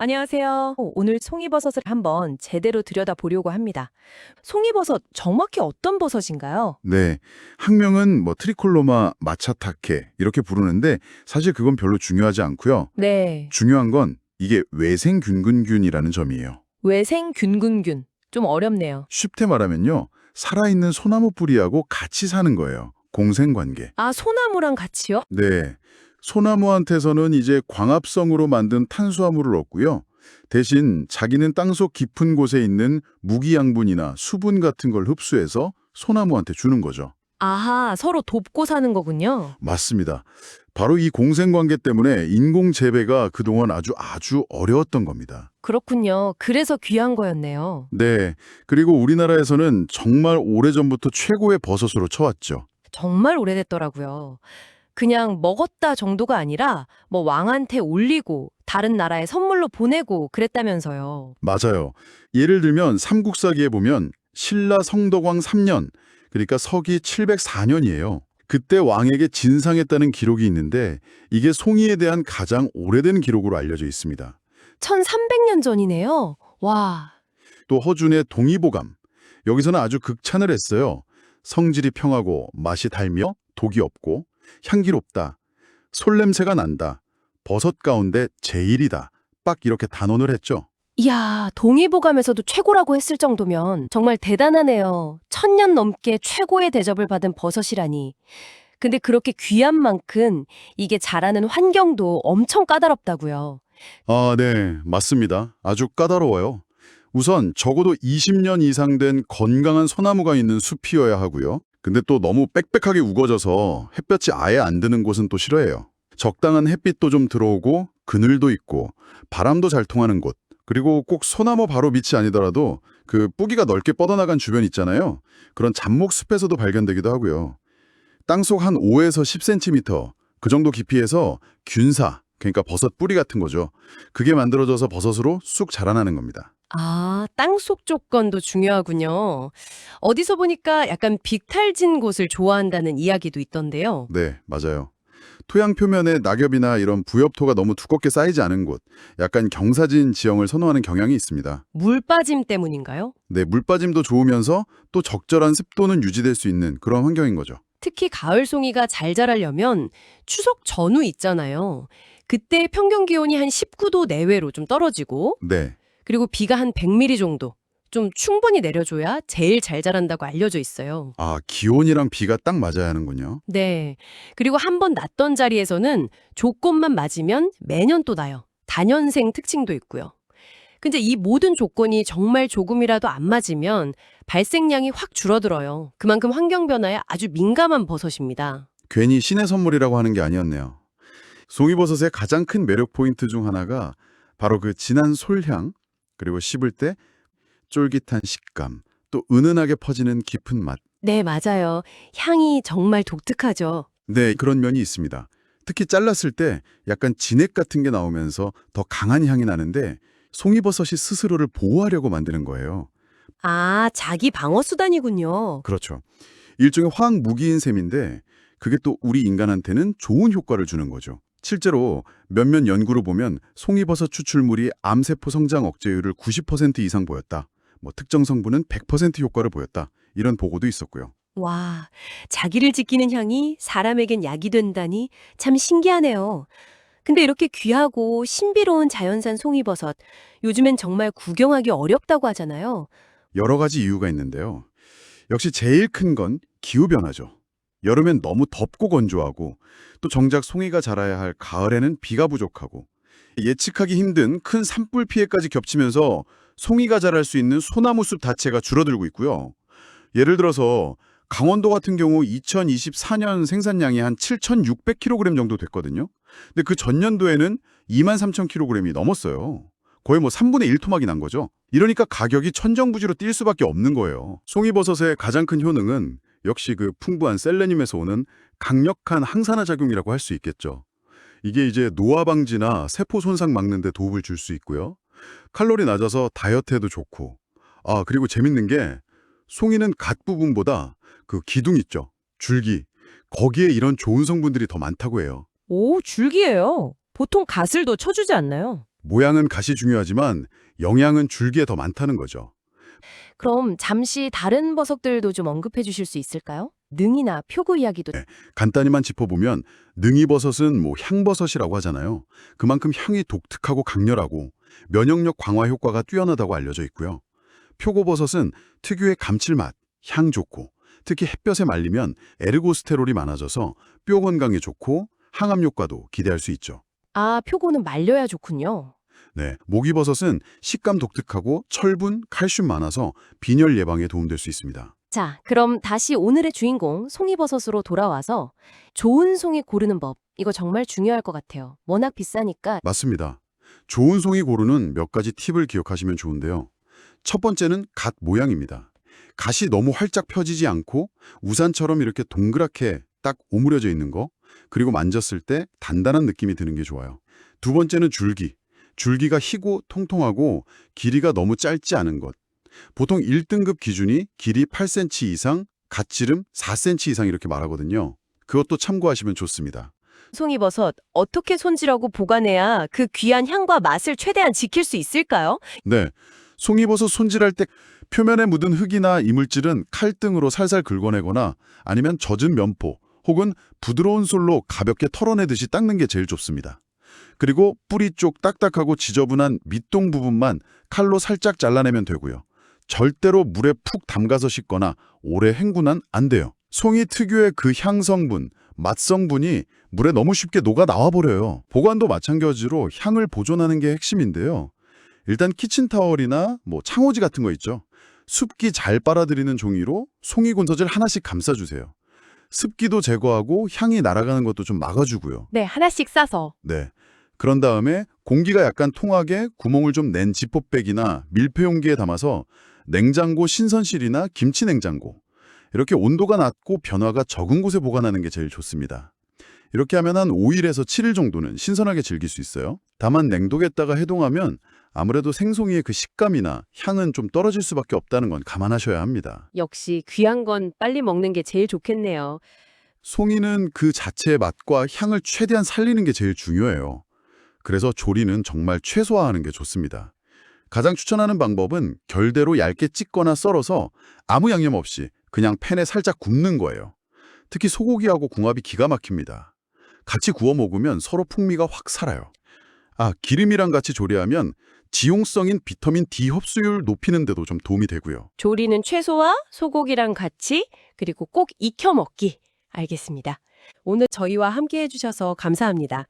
안녕하세요. 오늘 송이버섯을 한번 제대로 들여다보려고 합니다. 송이버섯 정확히 어떤 버섯인가요? 네, 학명은 트리콜로마 마차타케 이렇게 부르는데 사실 그건 별로 중요하지 않고요. 네. 중요한 건 이게 외생균근균이라는 점이에요. 외생균균균. 좀 어렵네요. 쉽게 말하면요, 살아있는 소나무 뿌리하고 같이 사는 거예요. 공생관계. 아, 소나무랑 같이요? 네, 소나무한테서는 이제 광합성으로 만든 탄수화물을 얻고요. 대신 자기는 땅속 깊은 곳에 있는 무기양분이나 수분 같은 걸 흡수해서 소나무한테 주는 거죠. 아하, 서로 돕고 사는 거군요. 맞습니다. 바로 이 공생관계 때문에 인공 재배가 그동안 아주 어려웠던 겁니다. 그렇군요. 그래서 귀한 거였네요. 네. 그리고 우리나라에서는 정말 오래전부터 최고의 버섯으로 쳐왔죠. 정말 오래됐더라고요. 그냥 먹었다 정도가 아니라 왕한테 올리고 다른 나라에 선물로 보내고 그랬다면서요. 맞아요. 예를 들면 삼국사기에 보면 신라 성덕왕 3년, 그러니까 서기 704년이에요. 그때 왕에게 진상했다는 기록이 있는데 이게 송이에 대한 가장 오래된 기록으로 알려져 있습니다. 1300년 전이네요. 와. 또 허준의 동의보감. 여기서는 아주 극찬을 했어요. 성질이 평하고 맛이 달며 독이 없고 향기롭다. 솔냄새가 난다. 버섯 가운데 제일이다. 빡 이렇게 단언을 했죠. 이야, 동의보감에서도 최고라고 했을 정도면 정말 대단하네요. 1000년 넘게 최고의 대접을 받은 버섯이라니. 근데 그렇게 귀한 만큼 이게 자라는 환경도 엄청 까다롭다고요. 아, 네, 맞습니다. 아주 까다로워요. 우선 적어도 20년 이상 된 건강한 소나무가 있는 숲이어야 하고요. 근데 또 너무 빽빽하게 우거져서 햇볕이 아예 안 드는 곳은 또 싫어해요. 적당한 햇빛도 좀 들어오고 그늘도 있고 바람도 잘 통하는 곳. 그리고 꼭 소나무 바로 밑이 아니더라도 그 뿌기가 넓게 뻗어나간 주변 있잖아요. 그런 잡목 숲에서도 발견되기도 하고요. 땅속 한 5에서 10cm 그 정도 깊이에서 균사, 그러니까 버섯 뿌리 같은 거죠. 그게 만들어져서 버섯으로 쑥 자라나는 겁니다. 아, 땅속 조건도 중요하군요. 어디서 보니까 약간 빅탈진 곳을 좋아한다는 이야기도 있던데요. 네, 맞아요. 토양 표면에 낙엽이나 이런 부엽토가 너무 두껍게 쌓이지 않은 곳, 약간 경사진 지형을 선호하는 경향이 있습니다. 물 빠짐 때문인가요? 네, 물빠짐도 좋으면서 또 적절한 습도는 유지될 수 있는 그런 환경인 거죠. 특히 가을 송이가 잘 자라려면 추석 전후 있잖아요. 그때 평균 기온이 한 19도 내외로 좀 떨어지고 네, 그리고 비가 한 100mm 정도 좀 충분히 내려줘야 제일 잘 자란다고 알려져 있어요. 아, 기온이랑 비가 딱 맞아야 하는군요. 네. 그리고 한 번 났던 자리에서는 조건만 맞으면 매년 또 나요. 다년생 특징도 있고요. 근데 이 모든 조건이 정말 조금이라도 안 맞으면 발생량이 확 줄어들어요. 그만큼 환경 변화에 아주 민감한 버섯입니다. 괜히 신의 선물이라고 하는 게 아니었네요. 송이버섯의 가장 큰 매력 포인트 중 하나가 바로 그 진한 솔향, 그리고 씹을 때 쫄깃한 식감, 또 은은하게 퍼지는 깊은 맛. 네, 맞아요. 향이 정말 독특하죠. 네, 그런 면이 있습니다. 특히 잘랐을 때 약간 진액 같은 게 나오면서 더 강한 향이 나는데 송이버섯이 스스로를 보호하려고 만드는 거예요. 아, 자기 방어 수단이군요. 그렇죠. 일종의 화학 무기인 셈인데 그게 또 우리 인간한테는 좋은 효과를 주는 거죠. 실제로 몇몇 연구로 보면 송이버섯 추출물이 암세포 성장 억제율을 90% 이상 보였다. 특정 성분은 100% 효과를 보였다. 이런 보고도 있었고요. 와, 자기를 지키는 향이 사람에겐 약이 된다니 참 신기하네요. 근데 이렇게 귀하고 신비로운 자연산 송이버섯, 요즘엔 정말 구경하기 어렵다고 하잖아요. 여러 가지 이유가 있는데요. 역시 제일 큰 건 기후변화죠. 여름엔 너무 덥고 건조하고 또 정작 송이가 자라야 할 가을에는 비가 부족하고 예측하기 힘든 큰 산불 피해까지 겹치면서 송이가 자랄 수 있는 소나무 숲 자체가 줄어들고 있고요. 예를 들어서 강원도 같은 경우 2024년 생산량이 한 7,600kg 정도 됐거든요. 근데 그 전년도에는 23,000kg이 넘었어요. 거의 3분의 1 토막이 난 거죠. 이러니까 가격이 천정부지로 뛸 수밖에 없는 거예요. 송이버섯의 가장 큰 효능은 역시 그 풍부한 셀레늄에서 오는 강력한 항산화 작용이라고 할 수 있겠죠. 이게 이제 노화 방지나 세포 손상 막는 데 도움을 줄 수 있고요. 칼로리 낮아서 다이어트에도 좋고. 아, 그리고 재밌는 게 송이는 갓 부분보다 그 기둥 있죠. 줄기. 거기에 이런 좋은 성분들이 더 많다고 해요. 오, 줄기예요. 보통 갓을 더 쳐주지 않나요? 모양은 갓이 중요하지만 영양은 줄기에 더 많다는 거죠. 그럼 잠시 다른 버섯들도 좀 언급해 주실 수 있을까요? 능이나 표고 이야기도. 간단히만 짚어보면 능이버섯은 향버섯이라고 하잖아요. 그만큼 향이 독특하고 강렬하고 면역력 강화 효과가 뛰어나다고 알려져 있고요. 표고버섯은 특유의 감칠맛, 향 좋고 특히 햇볕에 말리면 에르고스테롤이 많아져서 뼈 건강에 좋고 항암 효과도 기대할 수 있죠. 아, 표고는 말려야 좋군요. 네, 모기버섯은 식감 독특하고 철분, 칼슘 많아서 빈혈 예방에 도움될 수 있습니다. 자, 그럼 다시 오늘의 주인공 송이버섯으로 돌아와서 좋은 송이 고르는 법. 이거 정말 중요할 것 같아요. 워낙 비싸니까. 맞습니다. 좋은 송이 고르는 몇 가지 팁을 기억하시면 좋은데요. 첫 번째는 갓 모양입니다. 갓이 너무 활짝 펴지지 않고 우산처럼 이렇게 동그랗게 딱 오므려져 있는 거, 그리고 만졌을 때 단단한 느낌이 드는 게 좋아요. 두 번째는 줄기. 줄기가 희고 통통하고 길이가 너무 짧지 않은 것. 보통 1등급 기준이 길이 8cm 이상, 갓지름 4cm 이상 이렇게 말하거든요. 그것도 참고하시면 좋습니다. 송이버섯 어떻게 손질하고 보관해야 그 귀한 향과 맛을 최대한 지킬 수 있을까요? 네, 송이버섯 손질할 때 표면에 묻은 흙이나 이물질은 칼등으로 살살 긁어내거나 아니면 젖은 면포 혹은 부드러운 솔로 가볍게 털어내듯이 닦는 게 제일 좋습니다. 그리고 뿌리 쪽 딱딱하고 지저분한 밑동 부분만 칼로 살짝 잘라내면 되고요. 절대로 물에 푹 담가서 씻거나 오래 헹구면 안 돼요. 송이 특유의 그 향성분, 맛성분이 물에 너무 쉽게 녹아 나와버려요. 보관도 마찬가지로 향을 보존하는 게 핵심인데요. 일단 키친타월이나 창호지 같은 거 있죠. 습기 잘 빨아들이는 종이로 송이 군소질 하나씩 감싸주세요. 습기도 제거하고 향이 날아가는 것도 좀 막아주고요. 네, 하나씩 싸서. 네. 그런 다음에 공기가 약간 통하게 구멍을 좀 낸 지퍼백이나 밀폐 용기에 담아서 냉장고 신선실이나 김치 냉장고 이렇게 온도가 낮고 변화가 적은 곳에 보관하는 게 제일 좋습니다. 이렇게 하면 한 5일에서 7일 정도는 신선하게 즐길 수 있어요. 다만 냉독에다가 해동하면 아무래도 생송이의 그 식감이나 향은 좀 떨어질 수밖에 없다는 건 감안하셔야 합니다. 역시 귀한 건 빨리 먹는 게 제일 좋겠네요. 송이는 그 자체의 맛과 향을 최대한 살리는 게 제일 중요해요. 그래서 조리는 정말 최소화하는 게 좋습니다. 가장 추천하는 방법은 결대로 얇게 찢거나 썰어서 아무 양념 없이 그냥 팬에 살짝 굽는 거예요. 특히 소고기하고 궁합이 기가 막힙니다. 같이 구워 먹으면 서로 풍미가 확 살아요. 기름이랑 같이 조리하면 지용성인 비타민 D 흡수율 높이는 데도 좀 도움이 되고요. 조리는 최소화, 소고기랑 같이, 그리고 꼭 익혀 먹기. 알겠습니다. 오늘 저희와 함께 해주셔서 감사합니다.